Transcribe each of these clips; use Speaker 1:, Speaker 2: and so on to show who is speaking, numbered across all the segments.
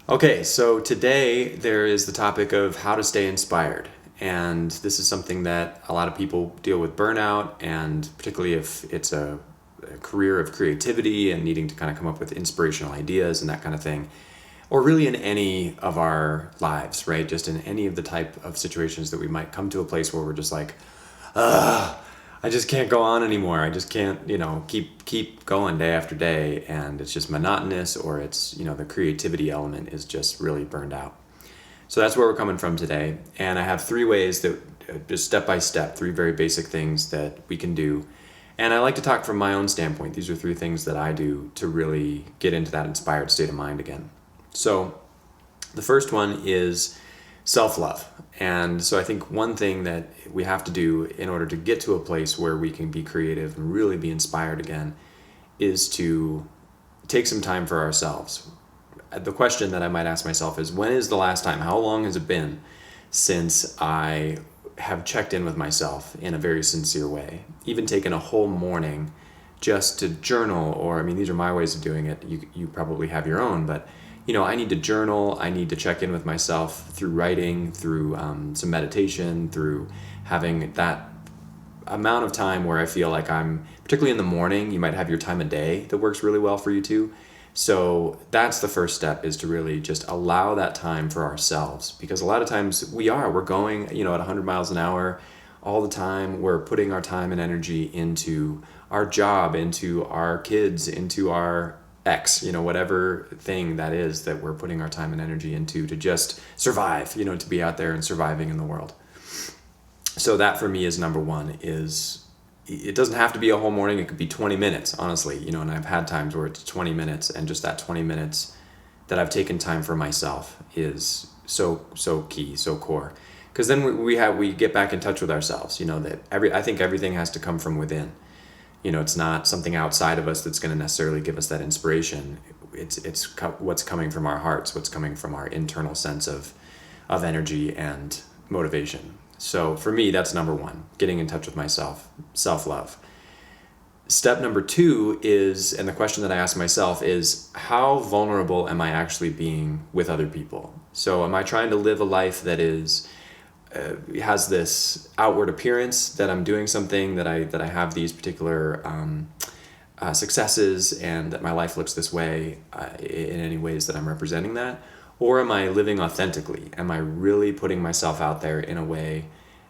Speaker 1: Okay, so today there is the topic of how to stay inspired. And this is something that a lot of people deal with burnout, and particularly if it's a career of creativity and needing to kind of come up with inspirational ideas and that kind of thing, or really in any of our lives, right? Just in any of the type of situations that we might come to a place where we're just like, ugh, I just can't go on anymore. I just can't, keep going day after day, and it's just monotonous, or it's, the creativity element is just really burned out. So that's where we're coming from today, and I have three ways that just step by step, three very basic things that we can do. And I like to talk from my own standpoint. These are three things that I do to really get into that inspired state of mind again. So the first one is self-love. And so I think one thing that we have to do in order to get to a place where we can be creative and really be inspired again is to take some time for ourselves. The question that I might ask myself is, when is the last time, how long has it been since I have checked in with myself in a very sincere way, even taken a whole morning just to journal, or these are my ways of doing it. You probably have your own, but I need to journal. I need to check in with myself through writing, through some meditation, through having that amount of time where I feel like I'm, particularly in the morning, you might have your time of day that works really well for you too. So that's the first step, is to really just allow that time for ourselves, because a lot of times we're going, at 100 miles an hour all the time. We're putting our time and energy into our job, into our kids, into our X, whatever thing that is that we're putting our time and energy into to just survive, to be out there and surviving in the world. So that for me is number one. Is it doesn't have to be a whole morning. It could be 20 minutes, honestly, and I've had times where it's 20 minutes, and just that 20 minutes that I've taken time for myself is so key, so core. Because then we get back in touch with ourselves, that I think everything has to come from within. It's not something outside of us that's going to necessarily give us that inspiration. It's what's coming from our hearts, what's coming from our internal sense of energy and motivation. So for me, that's number one, getting in touch with myself, self-love. Step number two is, and the question that I ask myself is, how vulnerable am I actually being with other people? So am I trying to live a life that has this outward appearance that I'm doing something, that I have these particular successes, and that my life looks this way in any ways that I'm representing that? Or am I living authentically? Am I really putting myself out there in a way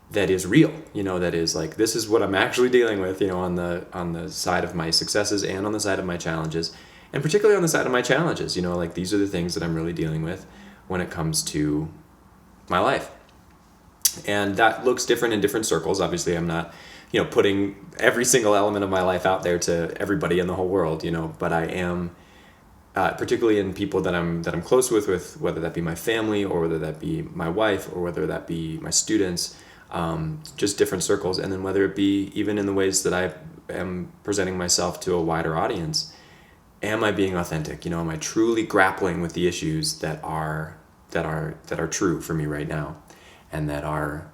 Speaker 1: that is real? That is like, this is what I'm actually dealing with, on the side of my successes and on the side of my challenges, and particularly on the side of my challenges. Like, these are the things that I'm really dealing with when it comes to my life. And that looks different in different circles. Obviously, I'm not, putting every single element of my life out there to everybody in the whole world, but I am, particularly in people that I'm close with whether that be my family, or whether that be my wife, or whether that be my students, just different circles. And then whether it be even in the ways that I am presenting myself to a wider audience, am I being authentic? Am I truly grappling with the issues that are true for me right now, and that are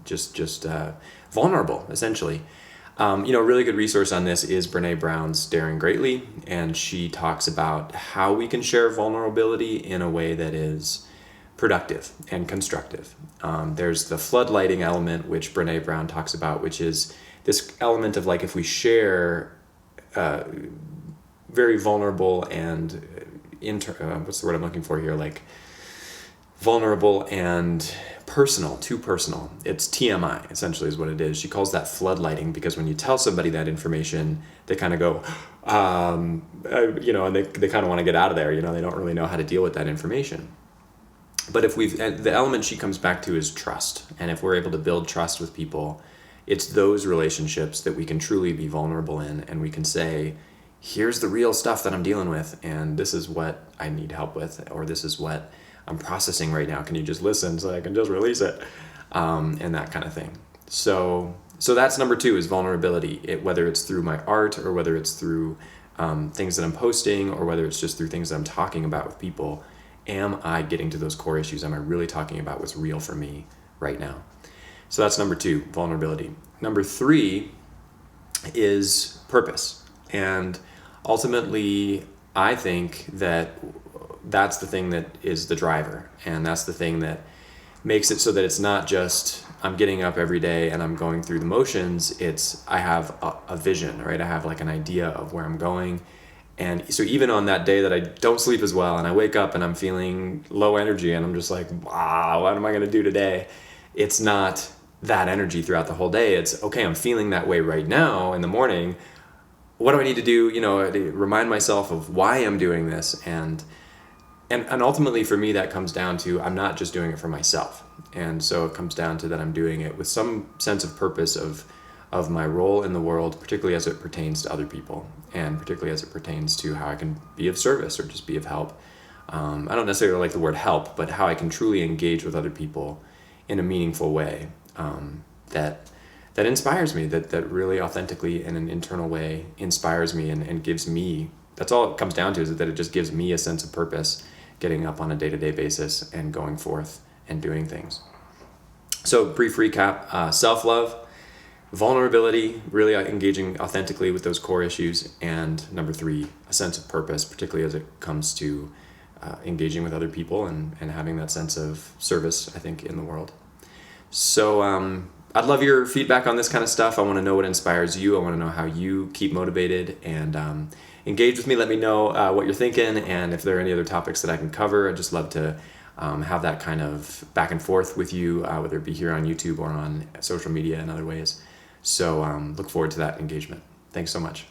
Speaker 1: just vulnerable, essentially. A really good resource on this is Brene Brown's Daring Greatly, and she talks about how we can share vulnerability in a way that is productive and constructive. There's the floodlighting element, which Brene Brown talks about, which is this element of, like, if we share very vulnerable and what's the word I'm looking for here, like vulnerable and personal, too personal. It's TMI, essentially, is what it is. She calls that floodlighting, because when you tell somebody that information, they kind of go, and they kind of want to get out of there. They don't really know how to deal with that information. But the element she comes back to is trust. And if we're able to build trust with people, it's those relationships that we can truly be vulnerable in, and we can say, here's the real stuff that I'm dealing with, and this is what I need help with, or this is what I'm processing right now. Can you just listen so I can just release it? And that kind of thing. So that's number two, is vulnerability. Whether it's through my art, or whether it's through things that I'm posting, or whether it's just through things that I'm talking about with people, am I getting to those core issues? Am I really talking about what's real for me right now? So that's number two, vulnerability. Number three is purpose. And ultimately, I think that that's the thing that is the driver, and that's the thing that makes it so that it's not just I'm getting up every day and I'm going through the motions. It's I have a vision, right? I have like an idea of where I'm going. And so even on that day that I don't sleep as well and I wake up and I'm feeling low energy and I'm just like, wow, what am I going to do today? It's not that energy throughout the whole day. It's okay, I'm feeling that way right now in the morning. What do I need to do, to remind myself of why I'm doing this? And ultimately for me, that comes down to I'm not just doing it for myself. And so it comes down to that I'm doing it with some sense of purpose of my role in the world, particularly as it pertains to other people, and particularly as it pertains to how I can be of service or just be of help. I don't necessarily like the word help, but how I can truly engage with other people in a meaningful way that inspires me, that really authentically in an internal way inspires me and gives me, that's all it comes down to, is that it just gives me a sense of purpose, getting up on a day-to-day basis and going forth and doing things. So brief recap, self-love, vulnerability, really engaging authentically with those core issues, and number 3, a sense of purpose, particularly as it comes to engaging with other people and having that sense of service, I think, in the world. So I'd love your feedback on this kind of stuff. I want to know what inspires you. I want to know how you keep motivated, and engage with me. Let me know what you're thinking, and if there are any other topics that I can cover. I'd just love to have that kind of back and forth with you, whether it be here on YouTube or on social media and other ways. So look forward to that engagement. Thanks so much.